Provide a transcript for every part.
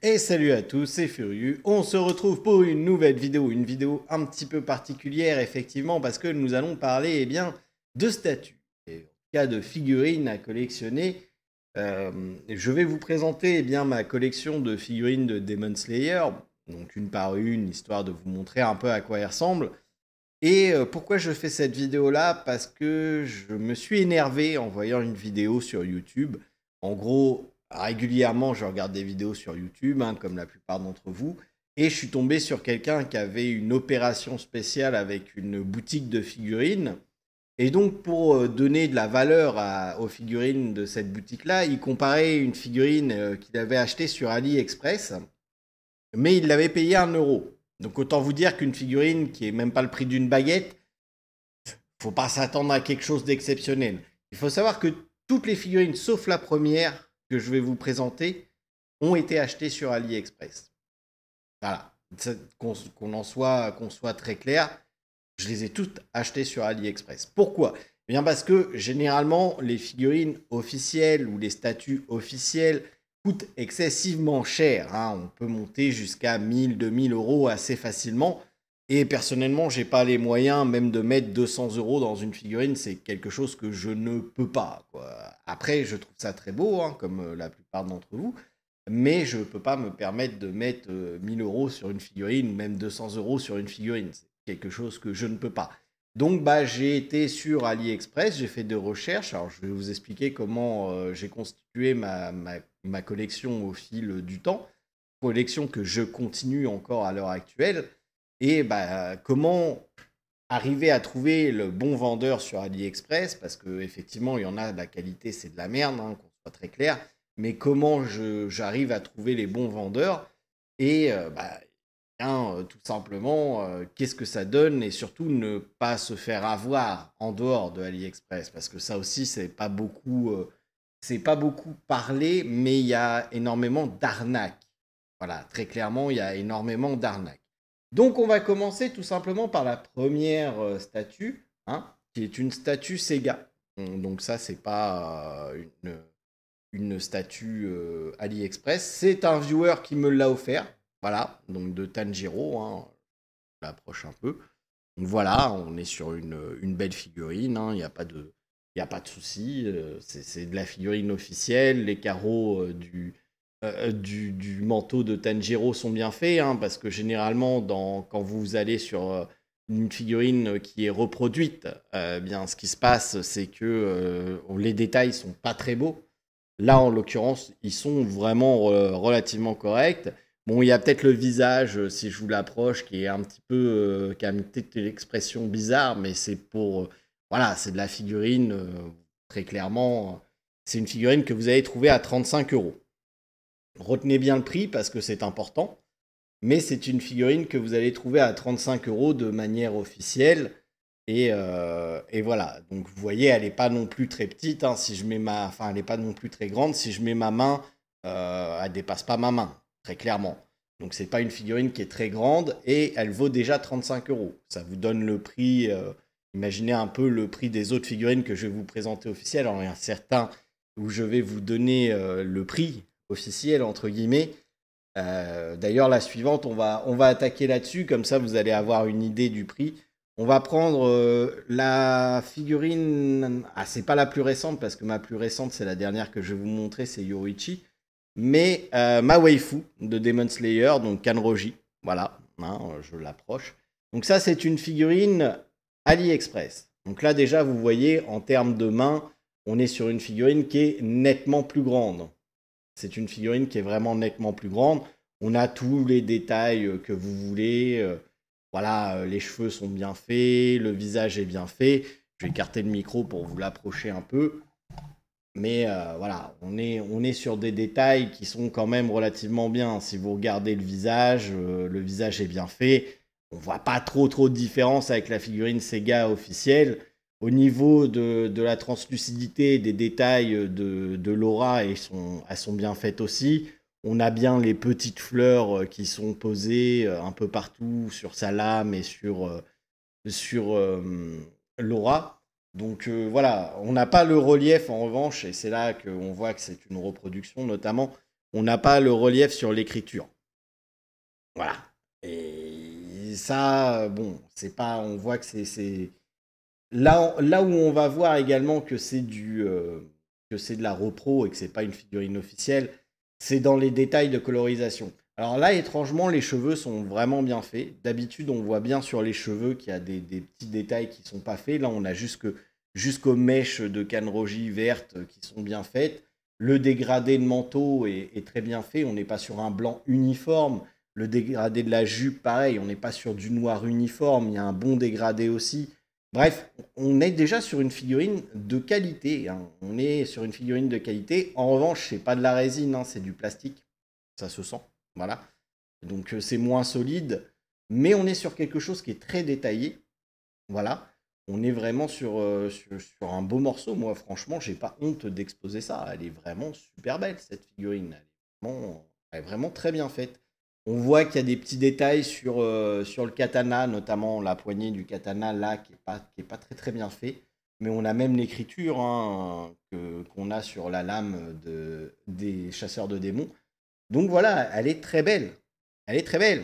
Et salut à tous, c'est Furieux. On se retrouve pour une nouvelle une vidéo un petit peu particulière effectivement parce que nous allons parler de statues, et en cas de figurines à collectionner. Je vais vous présenter ma collection de figurines de Demon Slayer, donc une par une, histoire de vous montrer un peu à quoi elles ressemblent. Et pourquoi je fais cette vidéo là? Parce que je me suis énervé en voyant une vidéo sur YouTube. En gros, régulièrement, je regarde des vidéos sur YouTube, comme la plupart d'entre vous. Et je suis tombé sur quelqu'un qui avait une opération spéciale avec une boutique de figurines. Et donc, pour donner de la valeur aux figurines de cette boutique-là, il comparait une figurine qu'il avait achetée sur AliExpress, mais il l'avait payée 1 euro. Donc, autant vous dire qu'une figurine qui est même pas le prix d'une baguette, faut pas s'attendre à quelque chose d'exceptionnel. Il faut savoir que toutes les figurines, sauf la première que je vais vous présenter, ont été achetées sur AliExpress. Voilà, qu'on soit très clair, je les ai toutes achetées sur AliExpress. Pourquoi? Eh bien parce que généralement, les figurines officielles ou les statues officielles coûtent excessivement cher. On peut monter jusqu'à 1000, 2000 euros assez facilement. Et personnellement, j'ai pas les moyens même de mettre 200 euros dans une figurine. C'est quelque chose que je ne peux pas, quoi. Après, je trouve ça très beau, comme la plupart d'entre vous. Mais je ne peux pas me permettre de mettre 1000 euros sur une figurine ou même 200 euros sur une figurine. C'est quelque chose que je ne peux pas. Donc, j'ai été sur AliExpress, j'ai fait des recherches. Alors, je vais vous expliquer comment j'ai constitué ma collection au fil du temps. Collection que je continue encore à l'heure actuelle. Et comment arriver à trouver le bon vendeur sur AliExpress, parce qu'effectivement, il y en a, la qualité, c'est de la merde, qu'on soit très clair. Mais comment j'arrive à trouver les bons vendeurs et tout simplement, qu'est-ce que ça donne et surtout ne pas se faire avoir en dehors de AliExpress, parce que ça aussi, c'est pas beaucoup parlé, mais il y a énormément d'arnaques. Voilà, très clairement, il y a énormément d'arnaques. Donc, on va commencer tout simplement par la première statue, qui est une statue Sega. Donc, ça, c'est pas une statue AliExpress. C'est un viewer qui me l'a offert. Voilà, donc de Tanjiro. Je l'approche un peu. Donc, voilà, on est sur une belle figurine. Il n'y a pas de. Il n'y a pas de souci, c'est de la figurine officielle. Les carreaux du manteau de Tanjiro sont bien faits, parce que généralement, quand vous allez sur une figurine qui est reproduite, ce qui se passe, c'est que les détails sont pas très beaux. Là, en l'occurrence, ils sont vraiment relativement corrects. Bon, il y a peut-être le visage, si je vous l'approche, qui est un petit peu, qui a une petite expression bizarre, mais c'est voilà, c'est de la figurine, très clairement. C'est une figurine que vous allez trouver à 35 euros. Retenez bien le prix parce que c'est important, mais c'est une figurine que vous allez trouver à 35 euros de manière officielle. Et voilà, donc vous voyez, elle n'est pas non plus très petite. Si je mets enfin, elle n'est pas non plus très grande. Si je mets ma main, elle dépasse pas ma main, très clairement. Donc c'est pas une figurine qui est très grande et elle vaut déjà 35 euros. Ça vous donne le prix. Imaginez un peu le prix des autres figurines que je vais vous présenter officielles. Alors il y a certains où je vais vous donner le prix officiel entre guillemets. D'ailleurs, la suivante, on va attaquer là-dessus, comme ça vous allez avoir une idée du prix. On va prendre la figurine. Ah, c'est pas la plus récente parce que ma plus récente, c'est la dernière que je vais vous montrer, c'est Yoruichi. Mais ma waifu de Demon Slayer, donc Kanroji. Voilà, je l'approche. Donc, ça, c'est une figurine AliExpress. Donc là, déjà, vous voyez, en termes de main, on est sur une figurine qui est nettement plus grande. C'est une figurine qui est vraiment nettement plus grande. On a tous les détails que vous voulez. Voilà, les cheveux sont bien faits, le visage est bien fait. Je vais écarter le micro pour vous l'approcher un peu. Mais voilà, on est sur des détails qui sont quand même relativement bien. Si vous regardez le visage est bien fait. On voit pas trop de différence avec la figurine Sega officielle. Au niveau de la translucidité, des détails de l'aura, elles sont bien faites aussi. On a bien les petites fleurs qui sont posées un peu partout sur sa lame et sur l'aura. Donc voilà, on n'a pas le relief en revanche, et c'est là qu'on voit que c'est une reproduction notamment. on n'a pas le relief sur l'écriture. Voilà. Et ça, bon, c'est pas, on voit que c'est là où on va voir également que c'est que c'est de la repro et que c'est pas une figurine officielle, c'est dans les détails de colorisation. Alors là, étrangement, les cheveux sont vraiment bien faits. D'habitude, on voit bien sur les cheveux qu'il y a des petits détails qui sont pas faits. Là, on a jusqu'aux mèches de Kanroji vertes qui sont bien faites. Le dégradé de manteau est très bien fait. On n'est pas sur un blanc uniforme. Le dégradé de la jupe, pareil, on n'est pas sur du noir uniforme. Il y a un bon dégradé aussi. Bref, on est déjà sur une figurine de qualité. Hein. On est sur une figurine de qualité. En revanche, c'est pas de la résine, hein, c'est du plastique. Ça se sent. Voilà. Donc c'est moins solide. Mais on est sur quelque chose qui est très détaillé. Voilà. On est vraiment sur un beau morceau. Moi, franchement, j'ai pas honte d'exposer ça. Elle est vraiment super belle, cette figurine. Elle est vraiment très bien faite. On voit qu'il y a des petits détails sur le katana, notamment la poignée du katana là, qui est pas très très bien fait. Mais on a même l'écriture hein, qu'on a sur la lame des chasseurs de démons. Donc voilà, elle est très belle. Elle est très belle.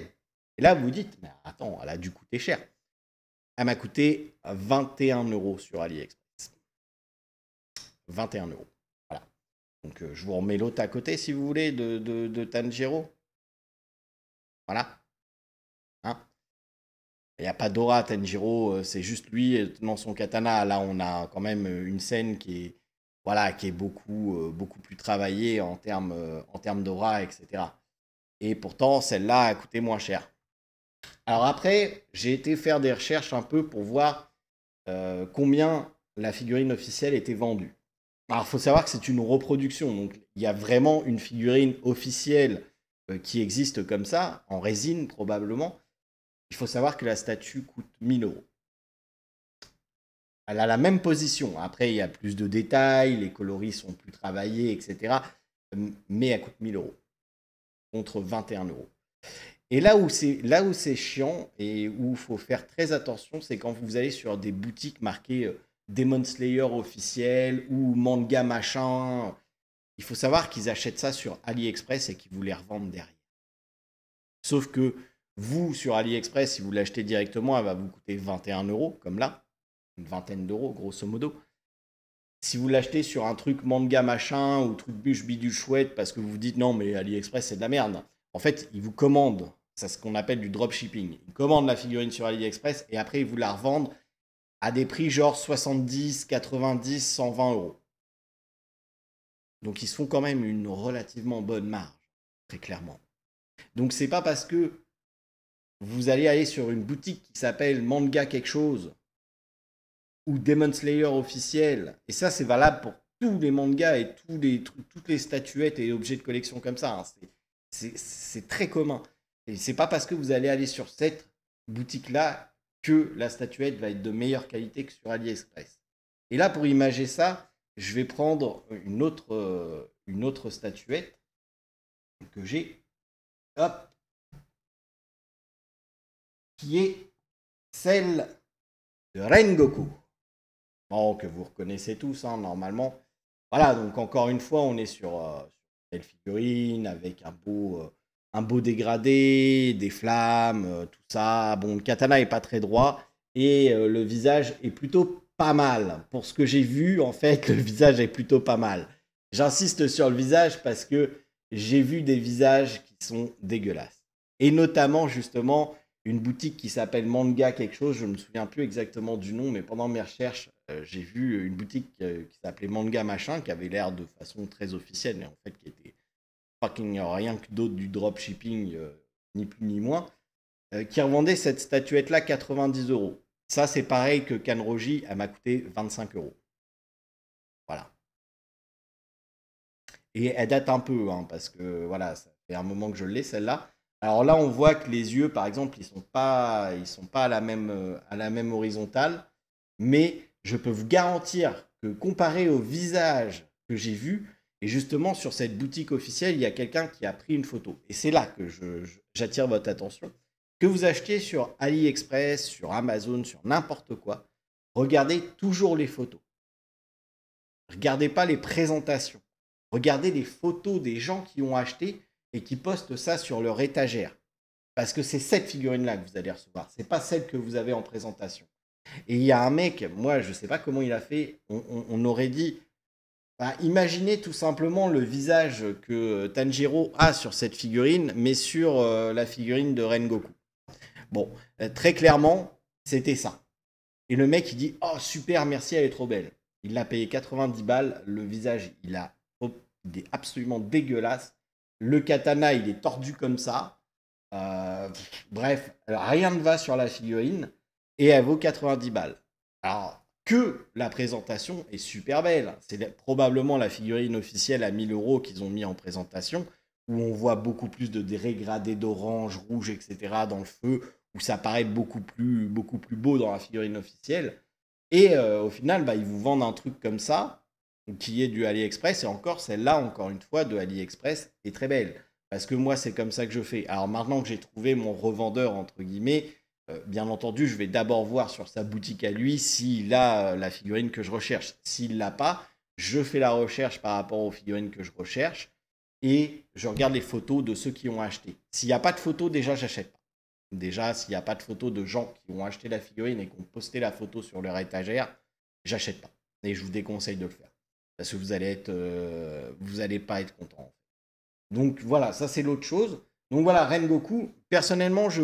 Et là, vous vous dites, mais attends, elle a dû coûter cher. Elle m'a coûté 21 € sur AliExpress. 21 €. Voilà. Donc je vous remets l'autre à côté si vous voulez de Tanjiro. Voilà. Hein, il n'y a pas d'aura, Tanjiro, c'est juste lui dans son katana. Là, on a quand même une scène qui est, voilà, qui est beaucoup plus travaillée en termes d'aura, etc. Et pourtant, celle-là a coûté moins cher. Alors après, j'ai été faire des recherches un peu pour voir combien la figurine officielle était vendue. Alors, il faut savoir que c'est une reproduction. Donc, il y a vraiment une figurine officielle qui existe comme ça, en résine probablement. Il faut savoir que la statue coûte 1000 €. Elle a la même position. Après, il y a plus de détails, les coloris sont plus travaillés, etc. Mais elle coûte 1000 € contre 21 €. Et là où c'est chiant et où il faut faire très attention, c'est quand vous allez sur des boutiques marquées Demon Slayer officiel ou manga machin. Il faut savoir qu'ils achètent ça sur AliExpress et qu'ils vous les revendent derrière. Sauf que vous, sur AliExpress, si vous l'achetez directement, elle va vous coûter 21 €, comme là. Une vingtaine d'euros, grosso modo. Si vous l'achetez sur un truc manga machin ou truc bûche bidule chouette parce que vous vous dites non, mais AliExpress, c'est de la merde. En fait, ils vous commandent. C'est ce qu'on appelle du dropshipping. Ils commandent la figurine sur AliExpress et après, ils vous la revendent à des prix genre 70, 90, 120 €. Donc, ils se font quand même une relativement bonne marge, très clairement. Donc, c'est pas parce que vous allez aller sur une boutique qui s'appelle Manga quelque chose ou Demon Slayer officiel, et ça, c'est valable pour tous les mangas et toutes les statuettes et objets de collection comme ça. Hein. C'est très commun. Et c'est pas parce que vous allez aller sur cette boutique-là que la statuette va être de meilleure qualité que sur AliExpress. Et là, pour imager ça, je vais prendre une autre statuette que j'ai, hop, qui est celle de Rengoku. Bon, que vous reconnaissez tous, hein, normalement. Voilà, donc encore une fois, on est sur telle figurine avec un beau dégradé, des flammes, tout ça. Bon, le katana est pas très droit et le visage est plutôt pas mal. Pour ce que j'ai vu, en fait, le visage est plutôt pas mal. J'insiste sur le visage parce que j'ai vu des visages qui sont dégueulasses. Et notamment, justement, une boutique qui s'appelle Manga quelque chose, je ne me souviens plus exactement du nom, mais pendant mes recherches, j'ai vu une boutique qui s'appelait Manga machin, qui avait l'air de façon très officielle, mais en fait qui était fucking rien que d'autre du dropshipping, ni plus ni moins, qui revendait cette statuette-là 90 €. Ça, c'est pareil que Kanroji, elle m'a coûté 25 €. Voilà. Et elle date un peu, hein, parce que voilà, ça fait un moment que je l'ai, celle-là. Alors là, on voit que les yeux, par exemple, ils sont pas à la même horizontale, mais je peux vous garantir que comparé au visage que j'ai vu, et justement sur cette boutique officielle, il y a quelqu'un qui a pris une photo. Et c'est là que j'attire votre attention. Que vous achetiez sur AliExpress, sur Amazon, sur n'importe quoi, regardez toujours les photos. Regardez pas les présentations. regardez les photos des gens qui ont acheté et qui postent ça sur leur étagère. Parce que c'est cette figurine-là que vous allez recevoir. C'est pas celle que vous avez en présentation. Et il y a un mec, moi je sais pas comment il a fait, on aurait dit, bah, imaginez tout simplement le visage que Tanjiro a sur cette figurine, mais sur la figurine de Rengoku. Bon, très clairement, c'était ça. Et le mec il dit, oh super, merci, elle est trop belle. Il l'a payé 90 balles, le visage il est absolument dégueulasse. Le katana il est tordu comme ça. Bref, rien ne va sur la figurine et elle vaut 90 balles. Alors que la présentation est super belle. C'est probablement la figurine officielle à 1000 euros qu'ils ont mis en présentation, où on voit beaucoup plus de dégradés d'orange, rouge, etc. dans le feu, où ça paraît beaucoup plus beau dans la figurine officielle. Et au final, bah, ils vous vendent un truc comme ça, qui est du AliExpress, et encore, celle-là, encore une fois, de AliExpress, est très belle. Parce que moi, c'est comme ça que je fais. Alors maintenant que j'ai trouvé mon revendeur, entre guillemets, bien entendu, je vais d'abord voir sur sa boutique à lui s'il a la figurine que je recherche. S'il ne l'a pas, je fais la recherche par rapport aux figurines que je recherche et je regarde les photos de ceux qui ont acheté. S'il n'y a pas de photos, déjà, j'achète pas. Déjà, s'il n'y a pas de photos de gens qui ont acheté la figurine et qui ont posté la photo sur leur étagère, j'achète pas. Et je vous déconseille de le faire. Parce que vous allez pas être content. Donc voilà, ça c'est l'autre chose. Donc voilà, Rengoku, personnellement, je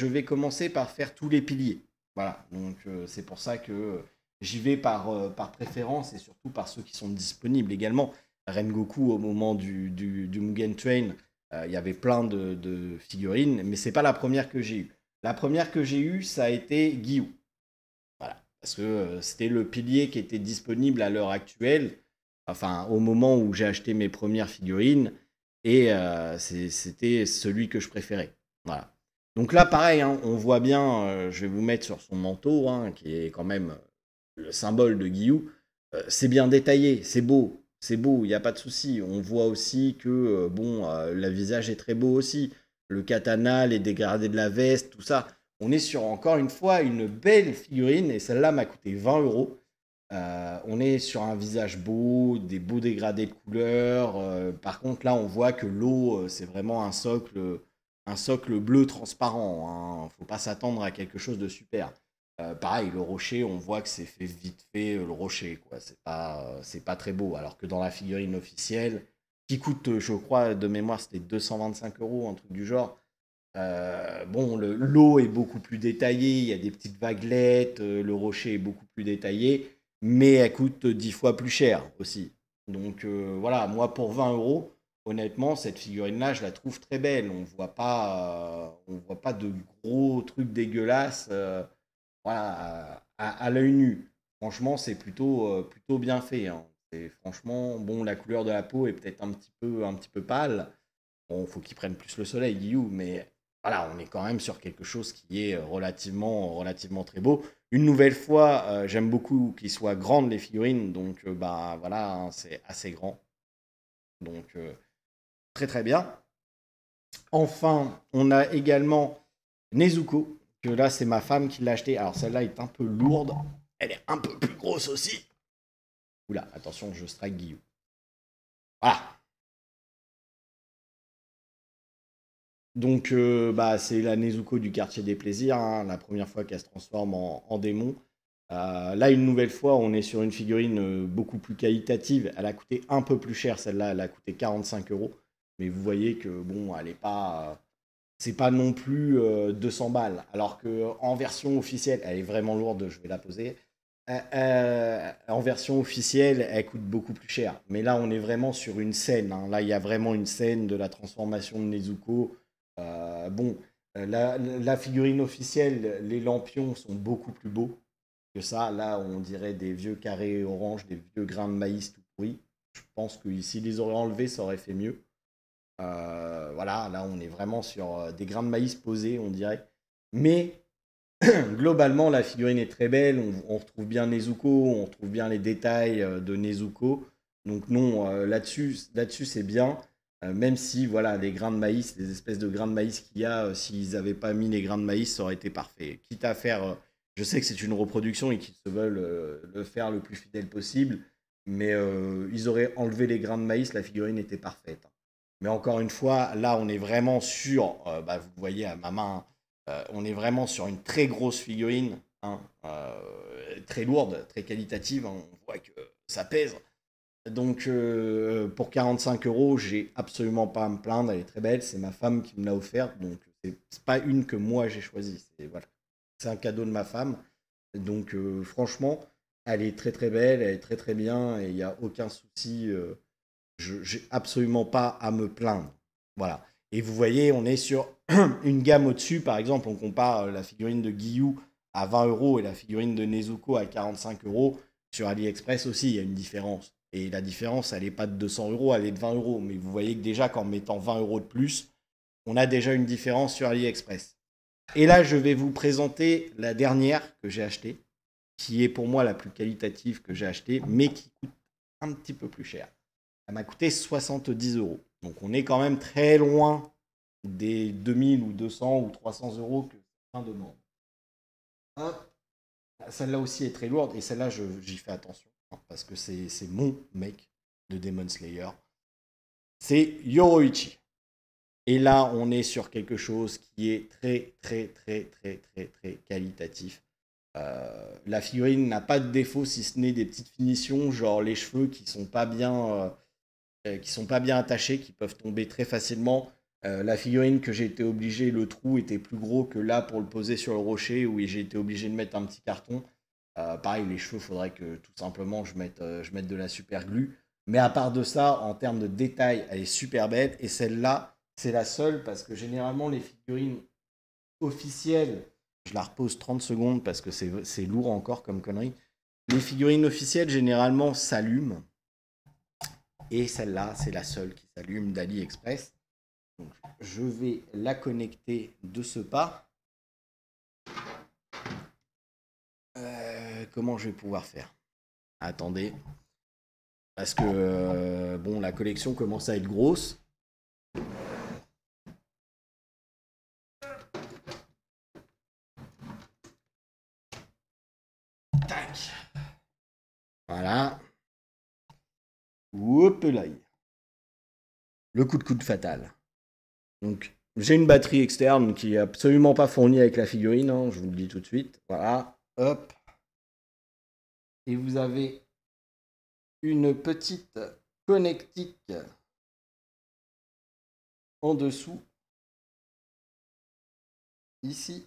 vais commencer par faire tous les piliers. Voilà, donc c'est pour ça que j'y vais par préférence et surtout par ceux qui sont disponibles également. Rengoku, au moment du Mugen Train, il y avait plein de figurines, mais c'est pas la première que j'ai eue. La première que j'ai eue, ça a été Giyu. Voilà, parce que c'était le pilier qui était disponible à l'heure actuelle, enfin au moment où j'ai acheté mes premières figurines. Et c'était celui que je préférais. Voilà. Donc là, pareil, hein, on voit bien, je vais vous mettre sur son manteau, hein, qui est quand même le symbole de Giyu. C'est bien détaillé, c'est beau, il n'y a pas de souci. On voit aussi que, le visage est très beau aussi. Le katana, les dégradés de la veste, tout ça. On est sur, encore une fois, une belle figurine, et celle-là m'a coûté 20 euros. On est sur un visage beau, des beaux dégradés de couleurs. Par contre, là, on voit que l'eau, c'est vraiment un socle bleu transparent. Hein. Faut pas s'attendre à quelque chose de super. Pareil, le rocher, on voit que c'est fait vite fait, le rocher, quoi. C'est pas très beau. Alors que dans la figurine officielle, qui coûte, je crois, de mémoire, c'était 225 euros, un truc du genre. Bon, l'eau est beaucoup plus détaillée, il y a des petites vaguelettes, le rocher est beaucoup plus détaillé, mais elle coûte 10 fois plus cher aussi. Donc voilà, moi pour 20 euros, honnêtement, cette figurine-là, je la trouve très belle. On voit pas de gros trucs dégueulasses voilà, à l'œil nu. Franchement, c'est plutôt bien fait. Hein. Franchement, bon, la couleur de la peau est peut-être un petit peu pâle. Bon, faut qu'il prenne plus le soleil, Guillaume, mais voilà, on est quand même sur quelque chose qui est relativement très beau. Une nouvelle fois, j'aime beaucoup qu'ils soient grandes les figurines, donc bah voilà, hein, c'est assez grand. Donc très très bien. Enfin, on a également Nezuko, que là c'est ma femme qui l'a acheté. Alors celle-là est un peu lourde, elle est un peu plus grosse aussi. Oula, attention, je strike Guillaume. Voilà. Donc, bah, c'est la Nezuko du quartier des plaisirs, hein, la première fois qu'elle se transforme en démon. Là, une nouvelle fois, on est sur une figurine beaucoup plus qualitative. Elle a coûté un peu plus cher, celle-là, elle a coûté 45 euros. Mais vous voyez que, bon, elle est pas. C'est pas non plus 200 balles. Alors qu'en version officielle, elle est vraiment lourde, je vais la poser. En version officielle, elle coûte beaucoup plus cher. Mais là, on est vraiment sur une scène. Hein. Là, il y a vraiment une scène de la transformation de Nezuko. Bon, la figurine officielle, les lampions sont beaucoup plus beaux que ça. Là, on dirait des vieux carrés orange, des vieux grains de maïs tout pourris. Je pense que s'ils les auraient enlevés, ça aurait fait mieux. Voilà, là, on est vraiment sur des grains de maïs posés, on dirait. Mais globalement, la figurine est très belle. On retrouve bien Nezuko, on retrouve bien les détails de Nezuko. Donc non, là-dessus c'est bien. Même si voilà, les grains de maïs, les espèces de grains de maïs qu'il y a, s'ils n'avaient pas mis les grains de maïs, ça aurait été parfait. Quitte à faire, je sais que c'est une reproduction et qu'ils se veulent le faire le plus fidèle possible. mais ils auraient enlevé les grains de maïs, la figurine était parfaite. Mais encore une fois, là, on est vraiment sur, vous voyez à ma main, on est vraiment sur une très grosse figurine, hein, très lourde, très qualitative, hein, on voit que ça pèse. Donc pour 45 €, j'ai absolument pas à me plaindre, elle est très belle, c'est ma femme qui me l'a offerte, donc c'est pas une que moi j'ai choisie, voilà. C'est un cadeau de ma femme, donc franchement, elle est très très belle, elle est très très bien, et il n'y a aucun souci, j'ai absolument pas à me plaindre. Voilà. Et vous voyez, on est sur une gamme au-dessus, par exemple, on compare la figurine de Guillou à 20 € et la figurine de Nezuko à 45 €. Sur AliExpress aussi, il y a une différence. Et la différence, elle n'est pas de 200 €, elle est de 20 €. Mais vous voyez que déjà, qu'en mettant 20 € de plus, on a déjà une différence sur AliExpress. Et là, je vais vous présenter la dernière que j'ai achetée, qui est pour moi la plus qualitative que j'ai achetée, mais qui coûte un petit peu plus cher. Elle m'a coûté 70 €. Donc on est quand même très loin des 2000 ou 200 ou 300 € que certains demandent. Celle-là aussi est très lourde et celle-là, j'y fais attention, hein, parce que c'est mon mec de Demon Slayer. C'est Yoroichi. Et là, on est sur quelque chose qui est très, très, très, très, très, très qualitatif. La figurine n'a pas de défaut, si ce n'est des petites finitions, genre les cheveux qui sont pas bien attachés, qui peuvent tomber très facilement. La figurine que j'ai été obligé, le trou était plus gros que là pour le poser sur le rocher, où j'ai été obligé de mettre un petit carton. Pareil, les cheveux, il faudrait que tout simplement je mette de la super glue. Mais à part de ça, en termes de détail, elle est super belle. Et celle-là, c'est la seule parce que généralement, les figurines officielles, je la repose 30 secondes parce que c'est lourd encore comme connerie. Les figurines officielles, généralement, s'allument. Et celle-là, c'est la seule qui s'allume d'AliExpress. Donc, je vais la connecter de ce pas. Comment je vais pouvoir faire? Attendez. Parce que, bon, la collection commence à être grosse. Tac. Voilà. Hop là. Le coup de coude fatal. Donc, j'ai une batterie externe qui est absolument pas fournie avec la figurine, hein, je vous le dis tout de suite. Voilà. Hop. Et vous avez une petite connectique en dessous. Ici.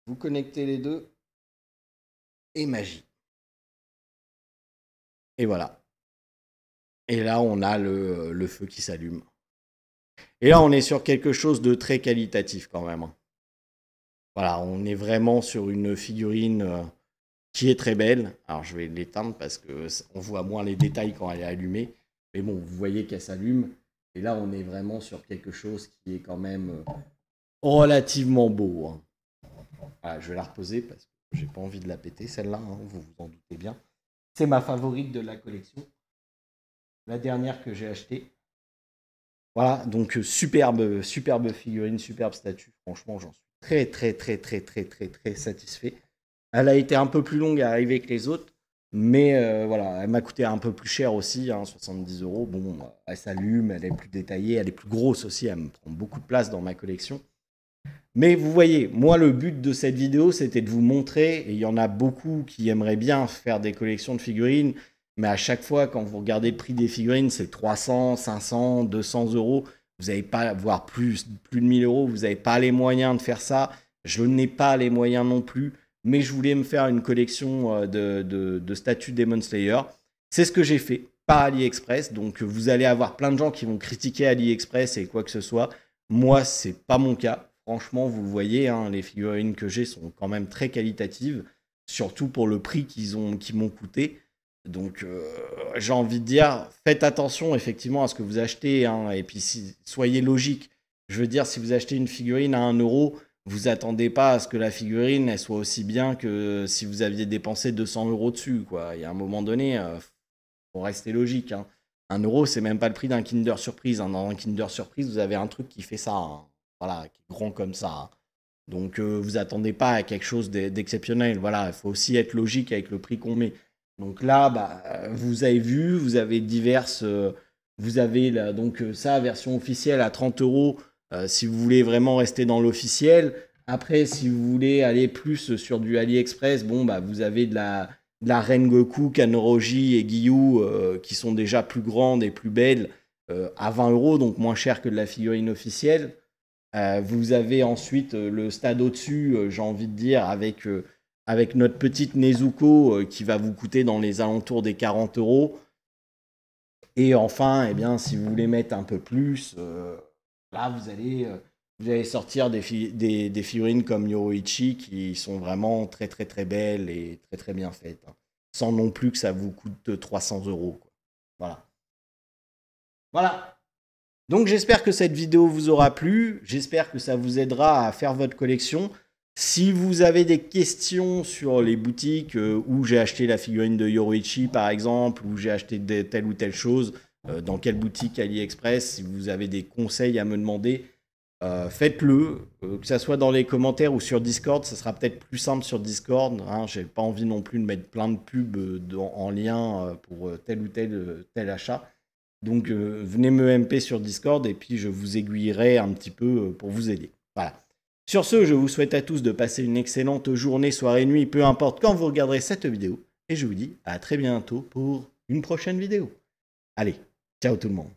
Vous connectez les deux. Et magie. Et voilà. Et là, on a le feu qui s'allume. Et là, on est sur quelque chose de très qualitatif quand même. Voilà, on est vraiment sur une figurine qui est très belle. Alors, je vais l'éteindre parce qu'on voit moins les détails quand elle est allumée. Mais bon, vous voyez qu'elle s'allume. Et là, on est vraiment sur quelque chose qui est quand même relativement beau. Hein. Voilà, je vais la reposer parce que j'ai pas envie de la péter, celle-là. Hein, vous vous en doutez bien. C'est ma favorite de la collection. La dernière que j'ai achetée. Voilà, donc superbe figurine, superbe statue. Franchement, j'en suis très, très, très, très, très, très, très satisfait. Elle a été un peu plus longue à arriver que les autres, mais voilà, elle m'a coûté un peu plus cher aussi, hein, 70 €. Bon, elle s'allume, elle est plus détaillée, elle est plus grosse aussi, elle me prend beaucoup de place dans ma collection. Mais vous voyez, moi, le but de cette vidéo, c'était de vous montrer, et il y en a beaucoup qui aimeraient bien faire des collections de figurines, mais à chaque fois, quand vous regardez le prix des figurines, c'est 300, 500, 200 €. Vous n'avez pas, voire plus de 1000 €, vous n'avez pas les moyens de faire ça. Je n'ai pas les moyens non plus, mais je voulais me faire une collection de statues Demon Slayer. C'est ce que j'ai fait par AliExpress, donc vous allez avoir plein de gens qui vont critiquer AliExpress et quoi que ce soit. Moi, c'est pas mon cas. Franchement, vous le voyez, hein, les figurines que j'ai sont quand même très qualitatives, surtout pour le prix qui m'ont coûté. Donc, j'ai envie de dire, faites attention effectivement à ce que vous achetez, hein, et puis soyez logique. Je veux dire, si vous achetez une figurine à 1 €, vous attendez pas à ce que la figurine elle soit aussi bien que si vous aviez dépensé 200 € dessus, quoi. Il y a un moment donné, faut rester logique. Hein. 1 €, c'est même pas le prix d'un Kinder Surprise. Hein. Dans un Kinder Surprise, vous avez un truc qui fait ça. Hein. Voilà, qui est grand comme ça. Hein. Donc vous attendez pas à quelque chose d'exceptionnel. Voilà, il faut aussi être logique avec le prix qu'on met. Donc là, bah, vous avez vu, vous avez diverses... vous avez là, donc ça, version officielle à 30 € si vous voulez vraiment rester dans l'officiel. Après, si vous voulez aller plus sur du AliExpress, bon, bah, vous avez de la Rengoku, Kanoroji et Giyu qui sont déjà plus grandes et plus belles à 20 €, donc moins cher que de la figurine officielle. Vous avez ensuite le stade au-dessus, j'ai envie de dire, avec notre petite Nezuko qui va vous coûter dans les alentours des 40 €. Et enfin, eh bien, si vous voulez mettre un peu plus, là, vous allez sortir des figurines comme Yoruichi qui sont vraiment très très très belles et très très bien faites, hein, sans non plus que ça vous coûte 300 €, quoi. Voilà. Voilà. Donc j'espère que cette vidéo vous aura plu, j'espère que ça vous aidera à faire votre collection. Si vous avez des questions sur les boutiques où j'ai acheté la figurine de Yoruichi par exemple, où j'ai acheté telle ou telle chose, dans quelle boutique AliExpress, si vous avez des conseils à me demander, faites-le, que ça soit dans les commentaires ou sur Discord, ça sera peut-être plus simple sur Discord, hein, j'ai pas envie non plus de mettre plein de pubs en lien pour tel ou tel achat. Donc venez me MP sur Discord et puis je vous aiguillerai un petit peu pour vous aider. Voilà. Sur ce, je vous souhaite à tous de passer une excellente journée, soirée, nuit, peu importe quand vous regarderez cette vidéo. Et je vous dis à très bientôt pour une prochaine vidéo. Allez, ciao tout le monde.